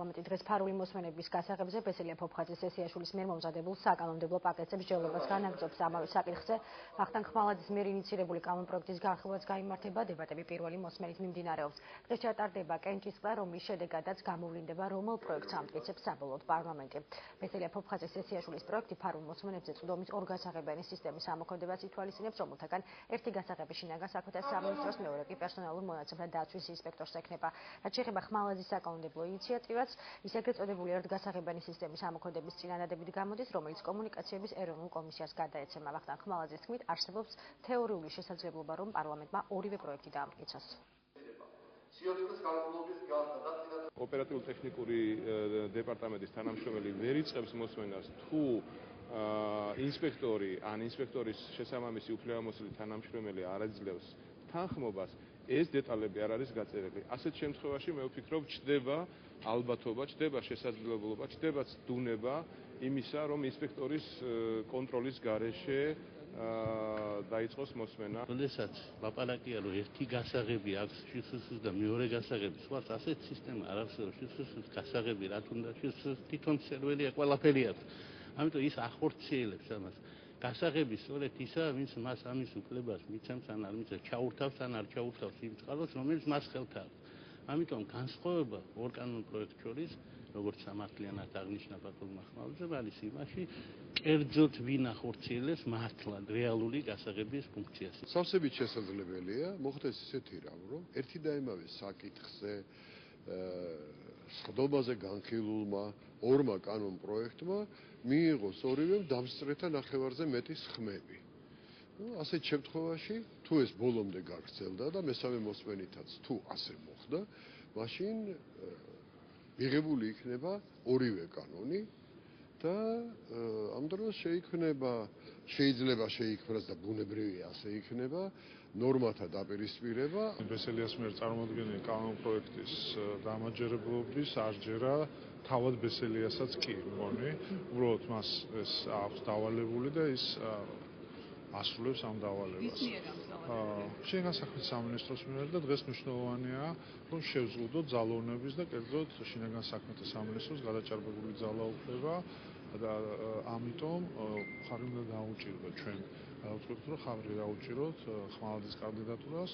კომიტეტი დღეს ფარული მოსმენების გასაღებზე ბესელია ფოფხაძის სესიაშვილის მიერ მომზადებულ საკანონმდებლო პაკეტზე მსჯელობას განაგრძობს ამავე საკითხზე. ვახტანგ ხმალაძის მიერ ინიცირებული კანონპროექტის განხილვაც გაიმართება, დებატები პირველი მოსმენით მიმდინარეობს. დღეს ჩატარდება კენჭისყრა, რომლის შედეგადაც გამოვლინდება, რომელ პროექტს ამტკიცებს საბოლოოდ პარლამენტი. ბესელია ფოფხაძის სესიაშვილის პროექტი ფარულ მოსმენებზე წვდომის ორ გასაღებიანი სისტემის ამოქმედებას ითვალისწინებს, რომელთაგან ერთი გასაღები შინაგან საქმეთა სამინისტროს, მეორე კი პერსონალურ მონაცემთა დაცვის ინსპექტორს ექნება. რაც შეეხება ხმალაძის საკანონმდებლო ინიციატივას, ის ეგრეთ წოდებული ერთგასაღებიანი სისტემის ამოქმედების წინადადებით გამოდის, რომელიც კომუნიკაციების ეროვნულ კომისიას გადაეცემა. ვახტანგ ხმალაძის თქმით, არსებობს თეორიული შესაძლებლობა, რომ პარლამენტმა ორივე პროექტი დაამტკიცოს. ოპერატიულ-ტექნიკური დეპარტამენტის თანამშრომელი ვერ იწყებს მოსმენას თუ ინსპექტორი ან ინსპექტორის შესაბამისი უფლებამოსილი თანამშრომელი არ აძლევს თანხმობას, ეს დეტალები არ არის გაწერილი. ასეთ შემთხვევაში მე ვფიქრობ, ჩდება ალბათობა, ჩდება შესაძლებლობა, ჩდება ცდუნება იმისა, რომ ინსპექტორის კონტროლის გარეშე დაიწყოს მოსმენა. როდესაც ლაპარაკია, რომ ერთი გასაღები აქვს შსს და მეორე გასაღები სხვას, ასეთ სისტემა არ არსებობს. შსს გასაღები რა თუნდა, შსს თვითონ სერვერია, ყველაფერი აქვს. ამიტომ ის ახორციელებს ამას. გასაღები სწორედ ისაა, ვინც მას ამის უფლებას მიცემს ან არ მიცემს, ჩაურთავს ან არ ჩაურთავს იმ წყაროს, რომელიც მას ხელთ აქვს. ამიტომ განსხვავება ორ კანონ პროექტ შორის, როგორც სამართლიანად აღნიშნა ბატონმა ხმალაძემ, არის იმაში, კერძოდ ვინ ახორციელებს მართლად რეალური გასაღების ფუნქციას. სავსებით შესაძლებელია მოხდეს ისეთი რამ, რომ ერთი და იმავე საკითხზე სხდომაზე განხილულმა ორმა კანონ პროექტმა მიიღოს ორივემ დამსწრეთა ნახევარზე მეტი სხმები. ასეთ შემთხვევაში, თუ ეს ბოლომდე გაგრძელდა და მესამე მოსმენითაც თუ ასე მოხდა, მაშინ მიღებული იქნება ორივე კანონი და ამ დროს შეიძლება შეიქმნას და ბუნებრივია ასე იქნება ნორმათა დაპირისპირება. ბესელიას მიერ წარმოქმნილი კანონპროექტის დამაჯერებლობის არჯერა თავად ბესელიასაც კი მგონი, უბრალოდ მას ეს აქვს დავალებული და ის ასრულებს ამ დავალებას. შინაგან საქმეთა სამინისტროს მიერ და დღეს მნიშვნელოვანია, რომ შევზღუდოთ ძალოვნების და კერძოდ შინაგან საქმეთა სამინისტროს გადაჭარბებული ძალაუფლება და ამიტომ ხარი უნდა დაუჭიროთ ჩვენ. ვთქვით, რომ ხარი დაუჭიროთ ხმალაძის კანდიდატურას.